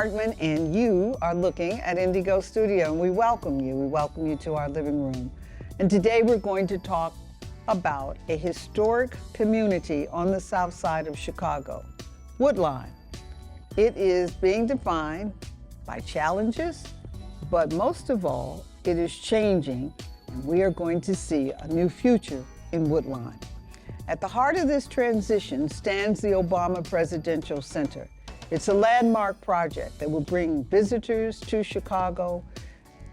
Hartman, and you are looking at NDIGO Studio, and we welcome you. We welcome you to our living room. And today we're going to talk about a historic community on the south side of Chicago, Woodlawn. It is being defined by challenges, but most of all, it is changing, and we are going to see a new future in Woodlawn. At the heart of this transition stands the Obama Presidential Center. It's a landmark project that will bring visitors to Chicago,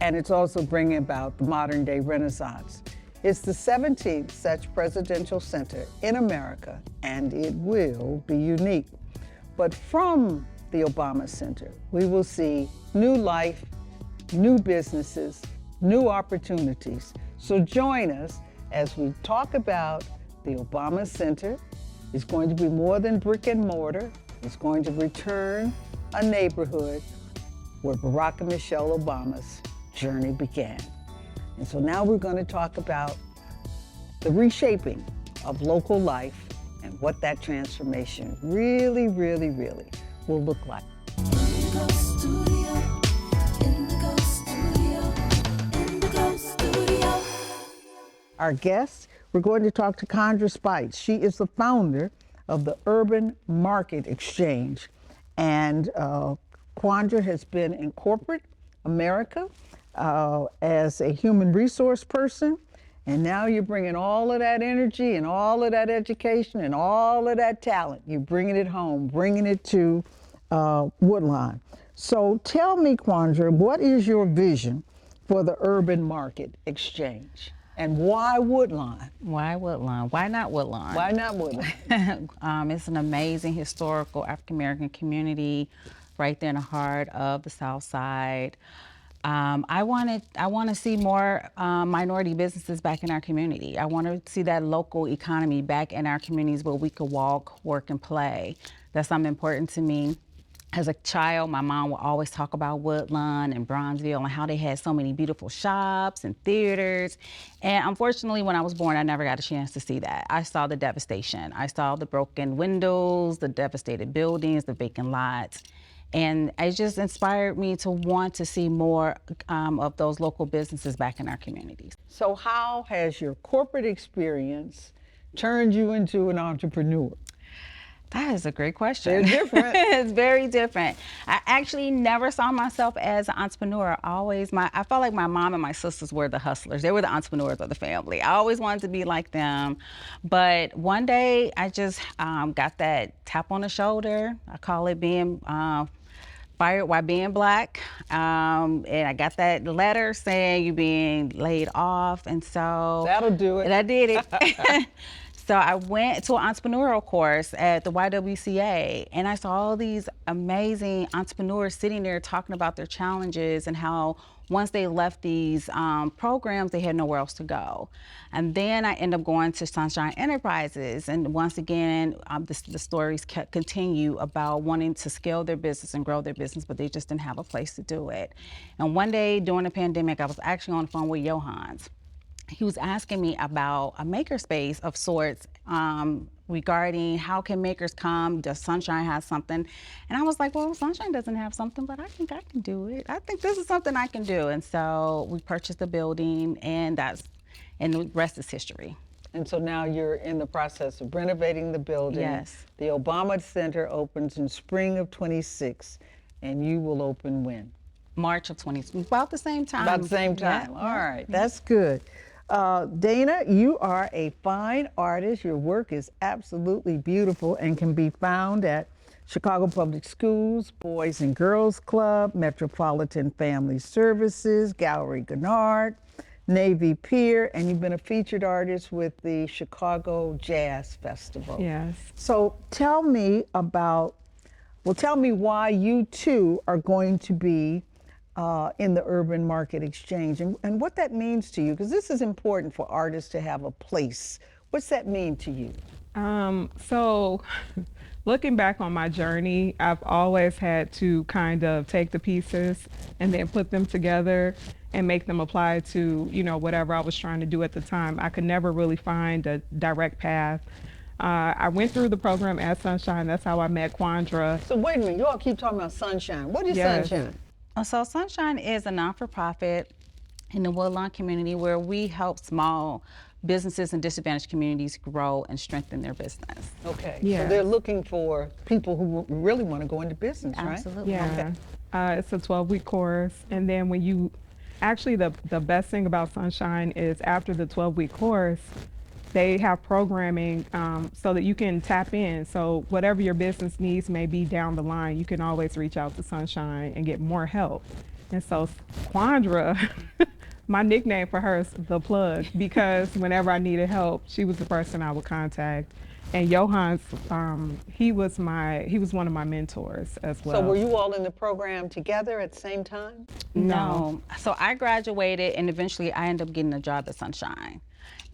and it's also bringing about the modern day Renaissance. It's the 17th such presidential center in America, and it will be unique. But from the Obama Center, we will see new life, new businesses, new opportunities. So join us as we talk about the Obama Center. It's going to be more than brick and mortar. It's going to return a neighborhood where Barack and Michelle Obama's journey began. And so now we're going to talk about the reshaping of local life and what that transformation really will look like. NDIGO Studio, NDIGO Studio, NDIGO Studio. Our guest, we're going to talk to Quandra Speights. She is the founder of the Urban Market Exchange. And Quandra has been in corporate America as a human resource person. And now you're bringing all of that energy and all of that education and all of that talent. You're bringing it home, bringing it to Woodlawn. So tell me, Quandra, what is your vision for the Urban Market Exchange? And why Woodlawn? Why Woodlawn? Why not Woodlawn? Why not Woodlawn? It's an amazing historical African-American community right there in the heart of the South Side. I want to see more minority businesses back in our community. I want to see that local economy back in our communities where we could walk, work, and play. That's something important to me. As a child, my mom would always talk about Woodlawn and Bronzeville and how they had so many beautiful shops and theaters. And unfortunately, when I was born, I never got a chance to see that. I saw the devastation. I saw the broken windows, the devastated buildings, the vacant lots. And it just inspired me to want to see more of those local businesses back in our communities. So how has your corporate experience turned you into an entrepreneur? That is a great question. They're different. It's very different. I actually never saw myself as an entrepreneur. I felt like my mom and my sisters were the hustlers. They were the entrepreneurs of the family. I always wanted to be like them. But one day I just got that tap on the shoulder. I call it being fired while being black. And I got that letter saying you're being laid off. And so that'll do it. And I did it. So I went to an entrepreneurial course at the YWCA, and I saw all these amazing entrepreneurs sitting there talking about their challenges and how once they left these programs, they had nowhere else to go. And then I ended up going to Sunshine Enterprises, and once again, the stories continue about wanting to scale their business and grow their business, but they just didn't have a place to do it. And one day during the pandemic, I was actually on the phone with Yohance. He was asking me about a makerspace of sorts regarding how can makers come, does Sunshine have something? And I was like, well, Sunshine doesn't have something, but I think I can do it. I think this is something I can do. And so we purchased the building, and the rest is history. And so now you're in the process of renovating the building. Yes. The Obama Center opens in spring of 26, and you will open when? March of 20, about the same time. About the same time. Yeah. All right, that's good. Dana, you are a fine artist. Your work is absolutely beautiful and can be found at Chicago Public Schools, Boys and Girls Club, Metropolitan Family Services, Gallery Gannard, Navy Pier, and you've been a featured artist with the Chicago Jazz Festival. Yes. So tell me why you too are going to be in the Urban Market Exchange and what that means to you, because this is important for artists to have a place. What's that mean to you? So looking back on my journey, I've always had to kind of take the pieces and then put them together and make them apply to, whatever I was trying to do at the time. I could never really find a direct path I went through the program at Sunshine. That's how I met Quandra. So wait a minute, you all keep talking about Sunshine. What is Yes. Sunshine? So Sunshine is a non-for-profit in the Woodlawn community where we help small businesses and disadvantaged communities grow and strengthen their business. Okay, so Yes. they're looking for people who really want to go into business, right? Absolutely. Yeah. Okay. It's a 12-week course. And then when you, actually the best thing about Sunshine is after the 12-week course, they have programming so that you can tap in. So whatever your business needs may be down the line, you can always reach out to Sunshine and get more help. And so Quandra, my nickname for her is the plug, because whenever I needed help, she was the person I would contact. And Yohance, he was one of my mentors as well. So were you all in the program together at the same time? No. So I graduated and eventually I ended up getting a job at Sunshine.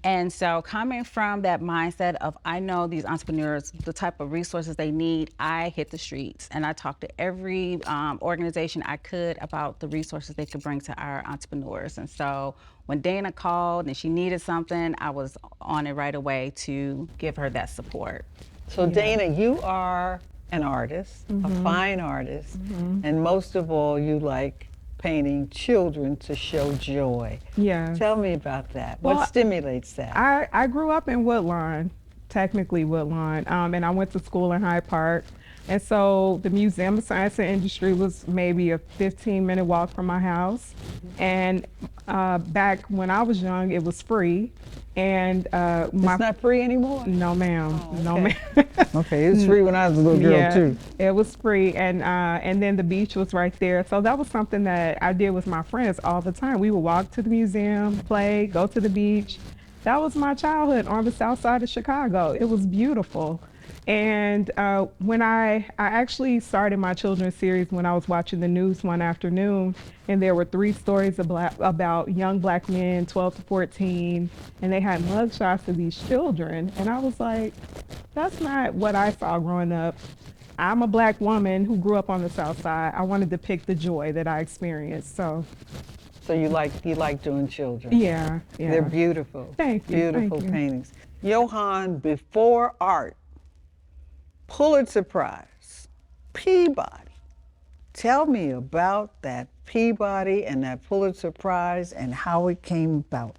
And so coming from that mindset of I know these entrepreneurs, the type of resources they need, I hit the streets and I talked to every organization I could about the resources they could bring to our entrepreneurs. And so when Dana called and she needed something, I was on it right away to give her that support. So Dana, you are an artist, a fine artist, and most of all, you like painting children to show joy. Yeah. Tell me about that. Well, What stimulates that? I grew up in Woodlawn, technically Woodlawn, and I went to school in Hyde Park. And so the Museum of Science and Industry was maybe a 15-minute walk from my house. And back when I was young, it was free. And It's not free anymore? no, ma'am, Oh, no, okay. ma'am. Okay, it was free when I was a little girl Yeah, too. it was free, and then the beach was right there. So that was something that I did with my friends all the time. We would walk to the museum, play, go to the beach. That was my childhood on the south side of Chicago. It was beautiful. And when I actually started my children's series when I was watching the news one afternoon, and there were 3 stories about young black men, 12 to 14, and they had mugshots of these children. And I was like, that's not what I saw growing up. I'm a black woman who grew up on the south side. I wanted to depict the joy that I experienced. So So you like doing children? yeah. They're beautiful. Thank you, Beautiful thank you. paintings. Johan, before art, Pulitzer Prize, Peabody. Tell me about that Peabody and that Pulitzer Prize and how it came about.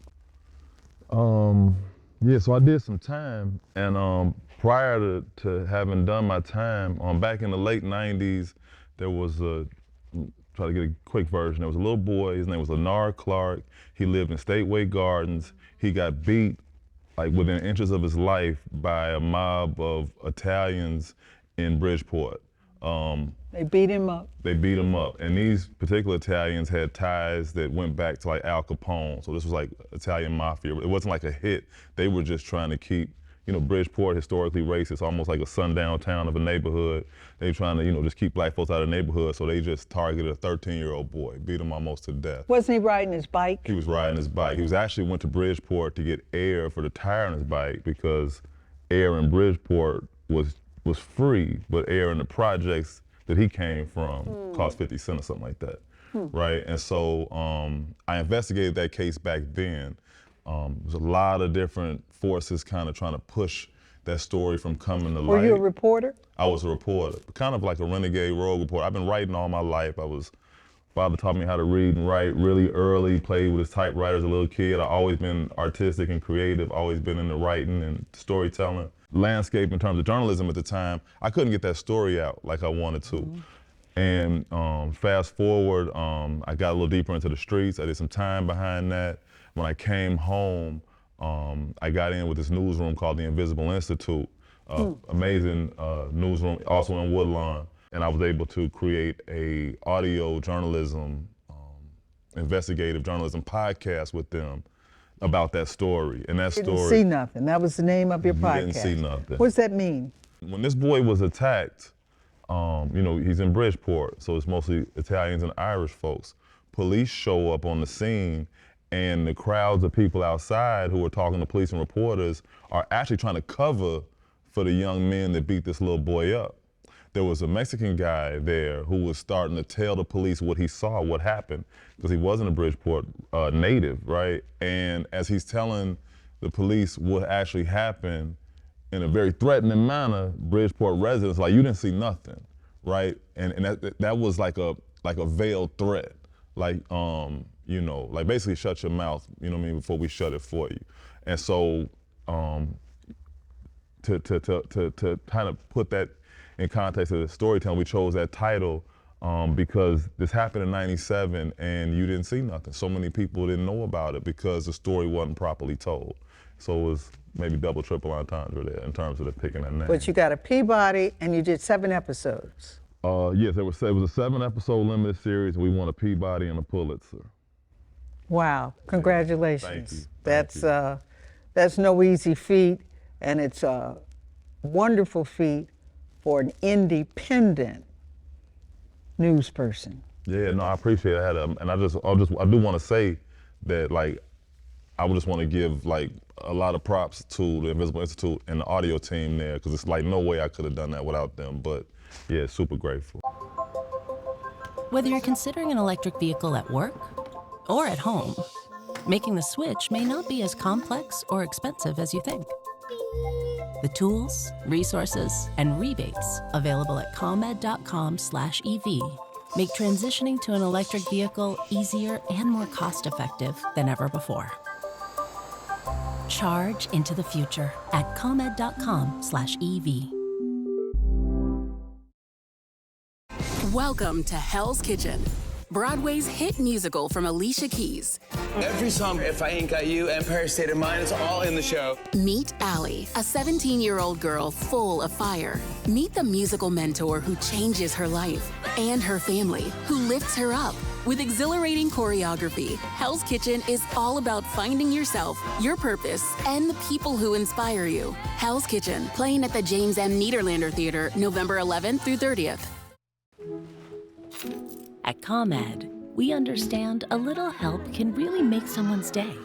Yeah, so I did some time, and prior to having done my time, back in the late 90s, there was try to get a quick version, there was a little boy, his name was Leonard Clark. He lived in Stateway Gardens. He got beat like within inches of his life by a mob of Italians in Bridgeport. They beat him up. They beat him up, and these particular Italians had ties that went back to like Al Capone. So this was like Italian mafia. It wasn't like a hit. They were just trying to keep, Bridgeport historically racist, almost like a sundown town of a neighborhood. They were trying to, just keep black folks out of the neighborhood. So they just targeted a 13-year-old boy, beat him almost to death. Wasn't he riding his bike? He was riding his bike. He was actually went to Bridgeport to get air for the tire on his bike because air in Bridgeport was free, but air in the projects that he came from cost 50 cents or something like that, right? And so I investigated that case back then. There's a lot of different forces kind of trying to push that story from coming to light. Were you a reporter? I was a reporter, kind of like a renegade rogue reporter. I've been writing all my life. Father taught me how to read and write really early, played with his typewriter as a little kid. I've always been artistic and creative, always been into writing and storytelling. Landscape in terms of journalism at the time, I couldn't get that story out like I wanted to. And fast forward, I got a little deeper into the streets. I did some time behind that. When I came home, I got in with this newsroom called the Invisible Institute, amazing newsroom, also in Woodlawn. And I was able to create a audio journalism, investigative journalism podcast with them about that story. And that story. Didn't see nothing. That was the name of your podcast. Didn't see nothing. What does that mean? When this boy was attacked, he's in Bridgeport, so it's mostly Italians and Irish folks. Police show up on the scene, and the crowds of people outside who are talking to police and reporters are actually trying to cover for the young men that beat this little boy up. There was a Mexican guy there who was starting to tell the police what he saw, what happened, because he wasn't a Bridgeport native, right? And as he's telling the police what actually happened in a very threatening manner, Bridgeport residents, like, you didn't see nothing, right? And that was like a veiled threat, like, you know, like basically shut your mouth, you know what I mean, before we shut it for you. And so, to kind of put that in context of the storytelling, we chose that title because this happened in '97 and you didn't see nothing. So many people didn't know about it because the story wasn't properly told. So it was maybe double, triple entendre there in terms of the picking that name. But you got a Peabody and you did 7 episodes. Yes, it was a 7-episode limited series and we won a Peabody and a Pulitzer. Wow, congratulations. Thank you. That's no easy feat, and it's a wonderful feat for an independent news person. Yeah, no, I appreciate it. And I do want to say that, like, I would just want to give like a lot of props to the Invisible Institute and the audio team there, because it's like no way I could have done that without them. But yeah, super grateful. Whether you're considering an electric vehicle at work or at home, making the switch may not be as complex or expensive as you think. The tools, resources, and rebates available at ComEd.com/EV make transitioning to an electric vehicle easier and more cost-effective than ever before. Charge into the future at ComEd.com/EV. Welcome to Hell's Kitchen, Broadway's hit musical from Alicia Keys. Every song, If I Ain't Got You, Empire State of Mind, it's all in the show. Meet Allie, a 17-year-old girl full of fire. Meet the musical mentor who changes her life and her family, who lifts her up. With exhilarating choreography, Hell's Kitchen is all about finding yourself, your purpose, and the people who inspire you. Hell's Kitchen, playing at the James M. Niederlander Theater, November 11th through 30th. At ComEd, we understand a little help can really make someone's day.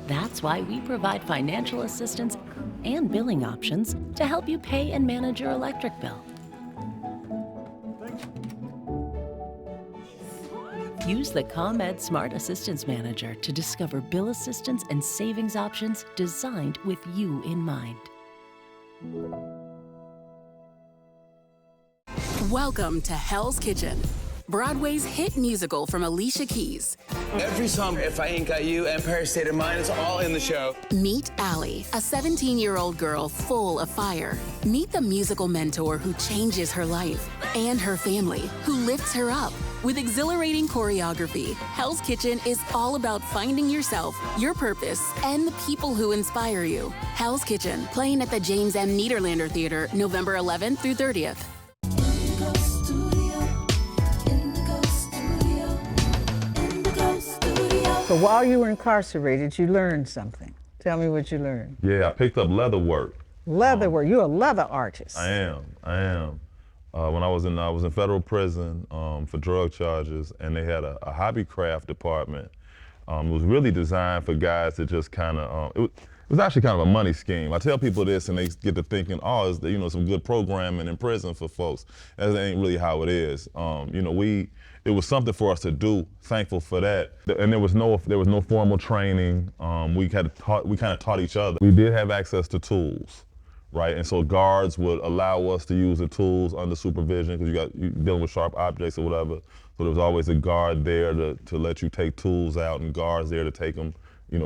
That's why we provide financial assistance and billing options to help you pay and manage your electric bill. Use the ComEd Smart Assistance Manager to discover bill assistance and savings options designed with you in mind. Welcome to Hell's Kitchen, Broadway's hit musical from Alicia Keys. Every song, If I Ain't Got You, Empire State of Mind, it's all in the show. Meet Allie, a 17-year-old girl full of fire. Meet the musical mentor who changes her life and her family, who lifts her up. With exhilarating choreography, Hell's Kitchen is all about finding yourself, your purpose, and the people who inspire you. Hell's Kitchen, playing at the James M. Niederlander Theater, November 11th through 30th. So while you were incarcerated, you learned something. Tell me what you learned. Yeah, I picked up leather work. Leather work. You're a leather artist. I am. When I was in federal prison for drug charges, and they had a hobby craft department. It was really designed for guys to just kind of, it was actually kind of a money scheme. I tell people this and they get to thinking, oh, is there, some good programming in prison for folks. That ain't really how it is. It was something for us to do, thankful for that. And there was no formal training. We kind of taught each other. We did have access to tools, right? And so guards would allow us to use the tools under supervision because you're dealing with sharp objects or whatever. So there was always a guard there to let you take tools out and guards there to take them,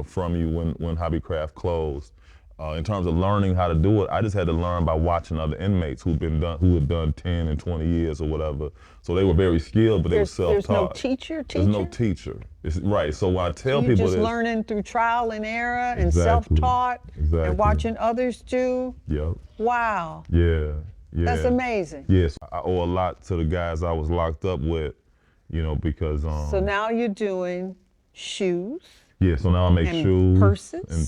from you when Hobbycraft closed. In terms of learning how to do it, I just had to learn by watching other inmates who had done 10 and 20 years or whatever. So they were very skilled, but they were self-taught. There's no teacher teaching? There's no teacher. Right, so when I tell people You're just this, learning through trial and error and Exactly. self-taught and watching others do? Yep. Wow. Yeah. That's amazing. Yes, I owe a lot to the guys I was locked up with, because. So now you're doing shoes. Yeah, so now I make shoes.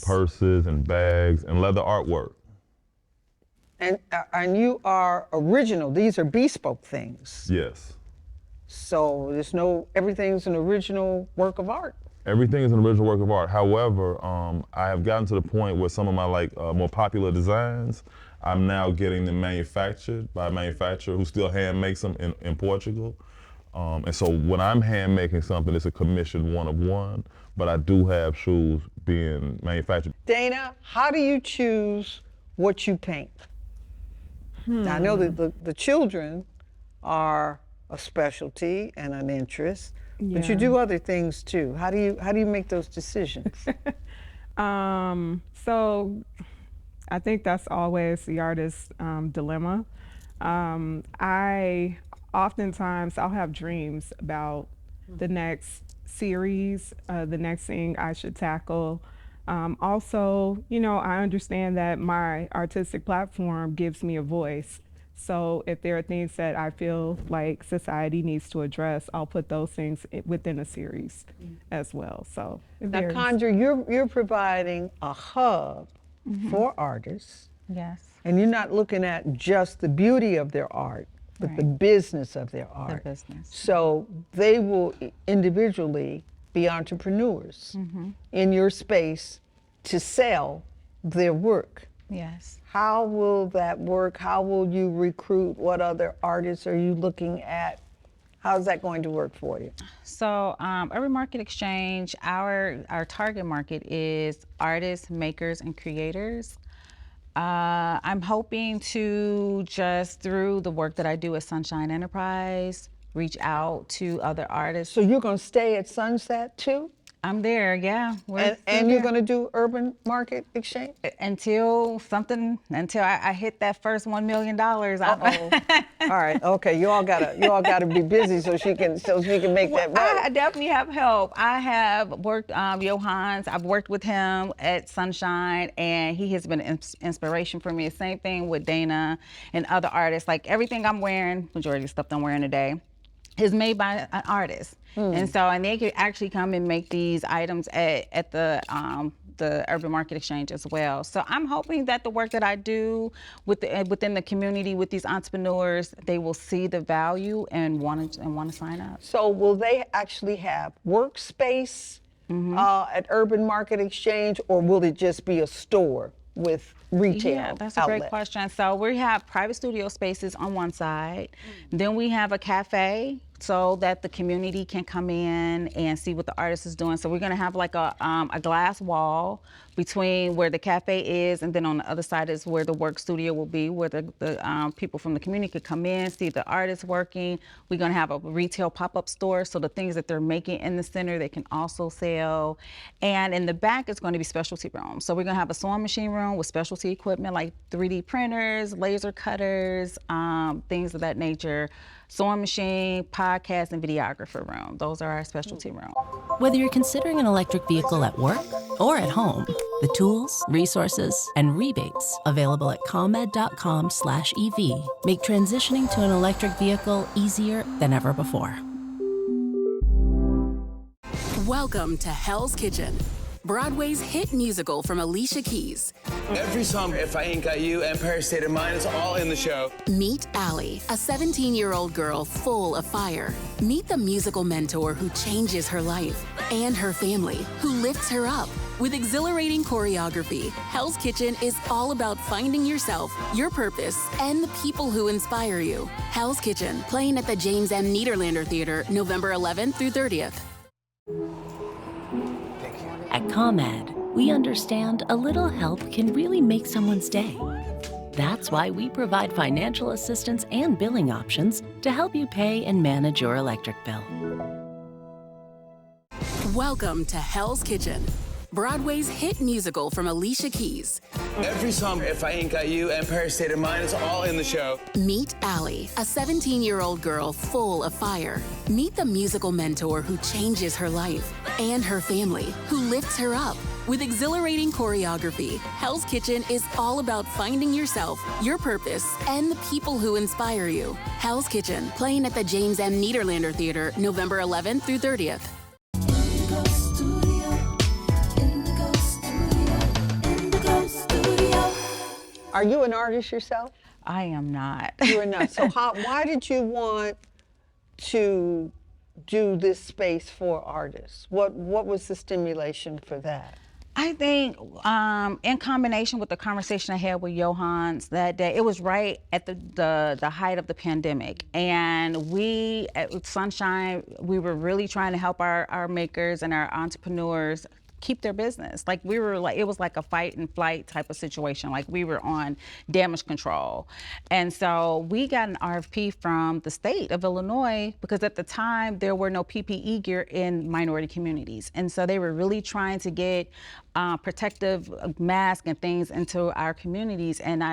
Purses. And bags and leather artwork. And you are original. These are bespoke things. Yes. So everything's an original work of art. Everything is an original work of art. However, I have gotten to the point where some of my more popular designs, I'm now getting them manufactured by a manufacturer who still hand makes them in Portugal. And so when I'm hand making something, it's a commissioned one of one, but I do have shoes being manufactured. Dana, how do you choose what you paint? Now, I know that the children are a specialty and an interest, but you do other things too. How do you make those decisions? So I think that's always the artist's dilemma. Oftentimes I'll have dreams about the next series, the next thing I should tackle. Also, I understand that my artistic platform gives me a voice. So if there are things that I feel like society needs to address, I'll put those things within a series as well. So it Now, varies. Quandra, you're providing a hub for artists, Yes. and you're not looking at just the beauty of their art, but the business of their art. The business. So they will individually be entrepreneurs in your space to sell their work. Yes. How will that work? How will you recruit? What other artists are you looking at? How's that going to work for you? So Urban Market Exchange, our target market is artists, makers, and creators. I'm hoping to just through the work that I do at Sunshine Enterprise, reach out to other artists. So you're going to stay at Sunset too? I'm there, yeah. And you're going to do Urban Market Exchange? until I hit that first $1 million. Uh-oh. All right. Okay. You all gotta be busy so she can make that money. I definitely have help. I have worked Yohance. I've worked with him at Sunshine, and he has been an inspiration for me. Same thing with Dana and other artists. Like everything I'm wearing, majority of the stuff I'm wearing today, is made by an artist. And they could actually come and make these items at the Urban Market Exchange as well. So I'm hoping that the work that I do within the community with these entrepreneurs, they will see the value and want to sign up. So will they actually have workspace at Urban Market Exchange, or will it just be a store with retail Yeah, that's a outlet? great question. So we have private studio spaces on one side. Then we have a cafe so that the community can come in and see what the artist is doing. So we're gonna have like a glass wall between where the cafe is, and then on the other side is where the work studio will be, where the people from the community could come in, see the artist working. We're gonna have a retail pop-up store, so the things that they're making in the center, they can also sell. And in the back, it's gonna be specialty rooms. So we're gonna have a sewing machine room with specialty equipment like 3D printers, laser cutters, things of that nature. Sewing machine, podcast, and videographer room. Those are our specialty rooms. Whether you're considering an electric vehicle at work or at home, the tools, resources, and rebates available at ComEd.com/EV make transitioning to an electric vehicle easier than ever before. Welcome to Hell's Kitchen, Broadway's hit musical from Alicia Keys. Every song, If I Ain't Got You, Empire State of Mind, is all in the show. Meet Allie, a 17-year-old girl full of fire. Meet the musical mentor who changes her life and her family, who lifts her up. With exhilarating choreography, Hell's Kitchen is all about finding yourself, your purpose, and the people who inspire you. Hell's Kitchen, playing at the James M. Niederlander Theater, November 11th through 30th. At ComEd, we understand a little help can really make someone's day. That's why we provide financial assistance and billing options to help you pay and manage your electric bill. Welcome to Hell's Kitchen, Broadway's hit musical from Alicia Keys. Every song, If I Ain't Got You, Empire State of Mind, is all in the show. Meet Allie, a 17-year-old girl full of fire. Meet the musical mentor who changes her life and her family, who lifts her up. With exhilarating choreography, Hell's Kitchen is all about finding yourself, your purpose, and the people who inspire you. Hell's Kitchen, playing at the James M. Niederlander Theater, November 11th through 30th. Are you an artist yourself? I am not. You are not. So why did you want to do this space for artists? What was the stimulation for that? I think in combination with the conversation I had with Yohance that day, it was right at the height of the pandemic. And we at Sunshine, we were really trying to help our makers and our entrepreneurs keep their business. Like we were like, it was like a fight and flight type of situation. Like we were on damage control. And so we got an RFP from the state of Illinois because at the time there were no PPE gear in minority communities. And so they were really trying to get protective masks and things into our communities. And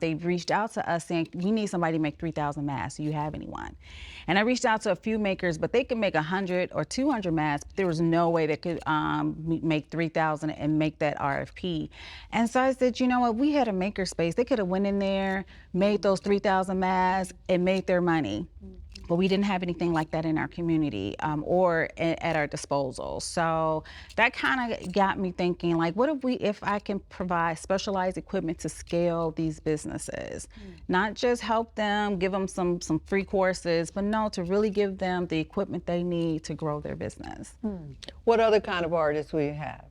they reached out to us saying, we need somebody to make 3,000 masks. Do you have anyone? And I reached out to a few makers, but they could make 100 or 200 masks. But there was no way they could make 3,000 and make that RFP. And so I said, you know what, we had a maker space. They could have went in there, made those 3,000 masks and made their money. But we didn't have anything like that in our community or at our disposal. So that kind of got me thinking, like, what if I can provide specialized equipment to scale these businesses? Not just help them, give them some free courses, but no, to really give them the equipment they need to grow their business. What other kind of artists will you have?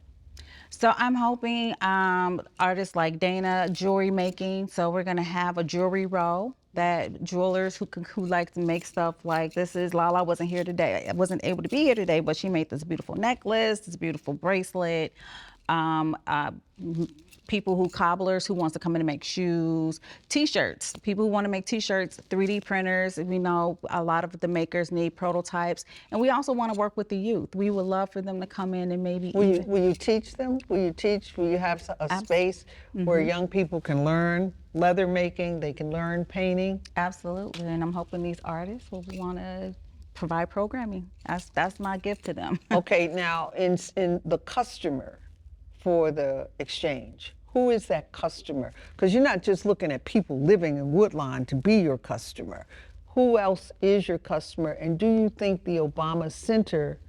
So I'm hoping artists like Dana, jewelry making. So we're gonna have a jewelry row that jewelers who like to make stuff like this is Lala wasn't here today. I wasn't able to be here today, but she made this beautiful necklace, this beautiful bracelet. People cobblers who wants to come in and make shoes, t-shirts, people who want to make t-shirts, 3D printers. We know a lot of the makers need prototypes, and we also want to work with the youth. We would love for them to come in and maybe Will you teach them? Will you have a space where young people can learn leather making, they can learn painting? Absolutely, and I'm hoping these artists will want to provide programming. That's my gift to them. Okay, now in the customer for the exchange, who is that customer? Because you're not just looking at people living in Woodlawn to be your customer. Who else is your customer? And do you think the Obama Center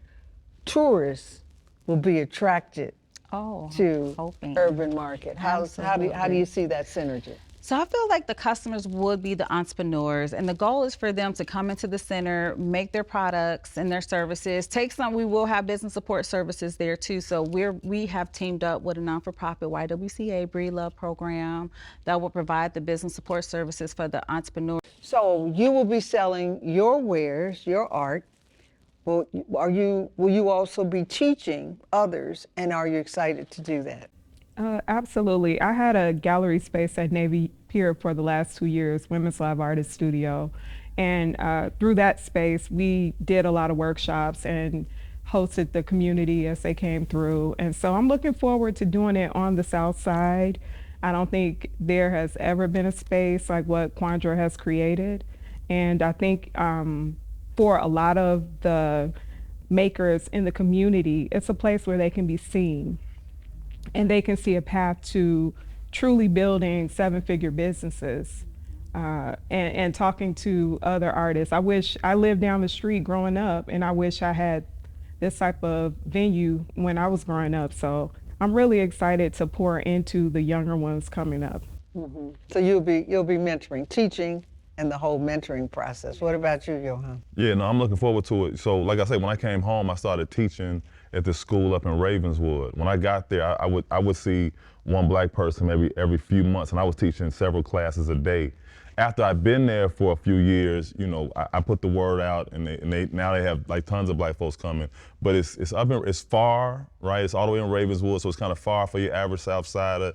tourists will be attracted to Urban Market? How do you see that synergy? So I feel like the customers would be the entrepreneurs, and the goal is for them to come into the center, make their products and their services. We will have business support services there too. So we have teamed up with a non-for-profit YWCA Breed Love program that will provide the business support services for the entrepreneurs. So you will be selling your wares, your art. Will you also be teaching others, and are you excited to do that? Absolutely. I had a gallery space at Navy Pier for the last 2 years, Women's Live Artist Studio. And through that space, we did a lot of workshops and hosted the community as they came through. And so I'm looking forward to doing it on the South Side. I don't think there has ever been a space like what Quandra has created. And I think for a lot of the makers in the community, it's a place where they can be seen. And they can see a path to truly building 7-figure businesses and talking to other artists. I lived down the street growing up, and I wish I had this type of venue when I was growing up. So I'm really excited to pour into the younger ones coming up. Mm-hmm. So you'll be mentoring, teaching, and the whole mentoring process. What about you, Yohance? Yeah, no, I'm looking forward to it. So like I said, when I came home, I started teaching at this school up in Ravenswood. When I got there, I would see one black person maybe every few months, and I was teaching several classes a day. After I've been there for a few years, you know, I put the word out, and they now they have like tons of black folks coming. But it's far, right? It's all the way in Ravenswood, so it's kind of far for your average South Sider,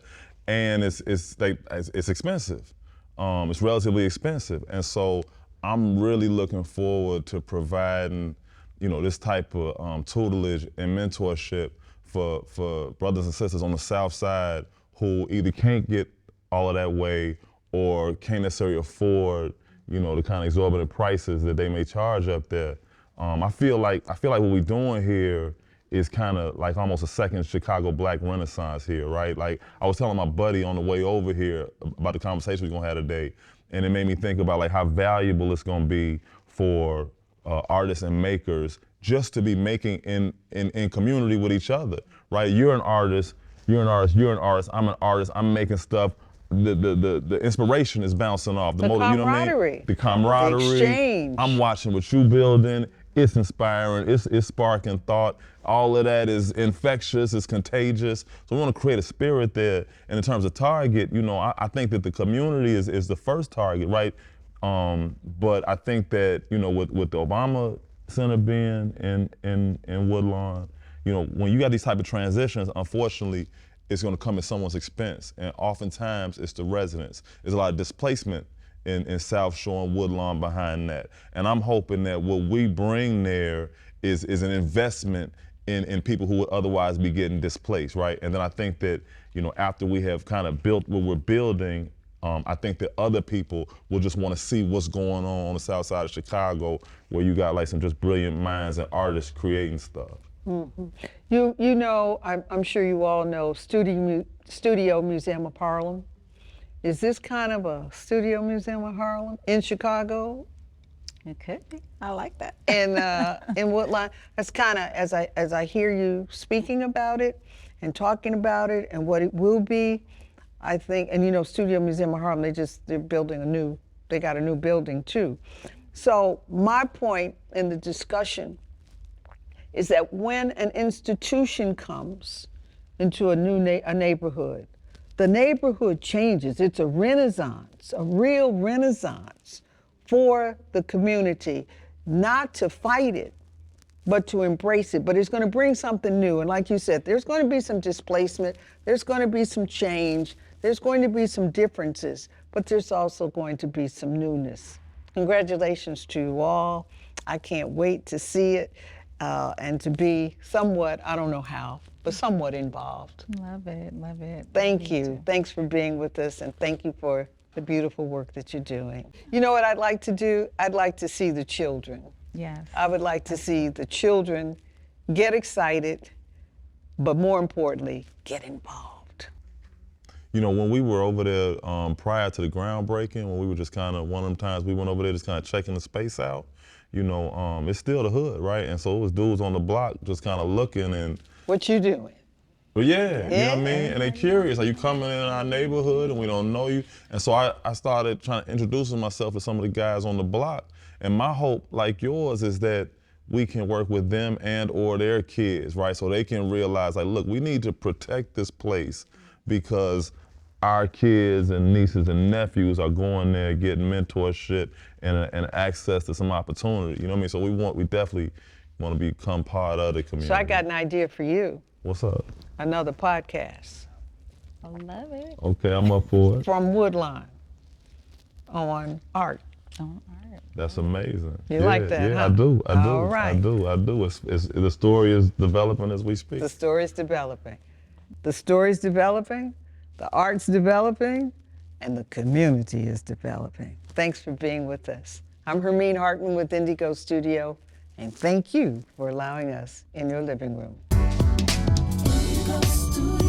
and it's expensive. It's relatively expensive, and so I'm really looking forward to providing, you know, this type of tutelage and mentorship for brothers and sisters on the South Side who either can't get all of that way or can't necessarily afford, you know, the kind of exorbitant prices that they may charge up there. I feel like what we're doing here is kind of like almost a second Chicago Black Renaissance here, right? Like I was telling my buddy on the way over here about the conversation we're gonna have today, and it made me think about like how valuable it's gonna be for artists and makers just to be making in community with each other, right? You're an artist, I'm an artist, I'm making stuff. The inspiration is bouncing off. The camaraderie. The camaraderie. The exchange. I'm watching what you building, it's inspiring, it's sparking thought. All of that is infectious, it's contagious. So we want to create a spirit there. And in terms of target, you know, I think that the community is the first target, right? But I think that, you know, with the Obama Center being in Woodlawn, you know, when you got these type of transitions, unfortunately, it's going to come at someone's expense. And oftentimes it's the residents. There's a lot of displacement in South Shore and Woodlawn behind that. And I'm hoping that what we bring there is an investment in people who would otherwise be getting displaced, right? And then I think that, you know, after we have kind of built what we're building, I think that other people will just want to see what's going on the south side of Chicago, where you got like some just brilliant minds and artists creating stuff. Mm-hmm. You know, I'm sure you all know Studio Museum of Harlem. Is this kind of a Studio Museum of Harlem in Chicago? It could be. I like that. And in Woodlawn, that's kind of, as I hear you speaking about it and talking about it and what it will be, I think, and you know, Studio Museum of Harlem, they're building they got a new building too. So my point in the discussion is that when an institution comes into a neighborhood, the neighborhood changes. It's a renaissance, a real renaissance for the community, not to fight it, but to embrace it. But it's going to bring something new. And like you said, there's going to be some displacement, there's going to be some change, there's going to be some differences, but there's also going to be some newness. Congratulations to you all. I can't wait to see it and to be somewhat, I don't know how, but somewhat involved. Love it, love it. Thank Me you. too. Thanks for being with us, and thank you for the beautiful work that you're doing. You know what I'd like to do? I'd like to see the children. Yes. I would like to see the children get excited, but more importantly, get involved. You know, when we were over there prior to the groundbreaking, when we were just kind of, one of them times we went over there just kind of checking the space out, you know, it's still the hood, right? And so it was dudes on the block just kind of looking and. What you doing? But yeah, you know what I mean? And they curious, are you coming in our neighborhood and we don't know you? And so I started trying to introduce myself to some of the guys on the block. And my hope, like yours, is that we can work with them and or their kids, right? So they can realize, like, look, we need to protect this place because our kids and nieces and nephews are going there getting mentorship and access to some opportunity. You know what I mean? So we definitely want to become part of the community. So I got an idea for you. What's up? Another podcast. I love it. Okay, I'm up for it. From Woodlawn on art. On art. That's amazing. You like that, Yeah, huh? I do. All right. I do. The story is developing as we speak. The story's developing. The story's developing, the art's developing, and the community is developing. Thanks for being with us. I'm Hermene Hartman with NDIGO Studio, and thank you for allowing us in your living room. NDIGO Studio.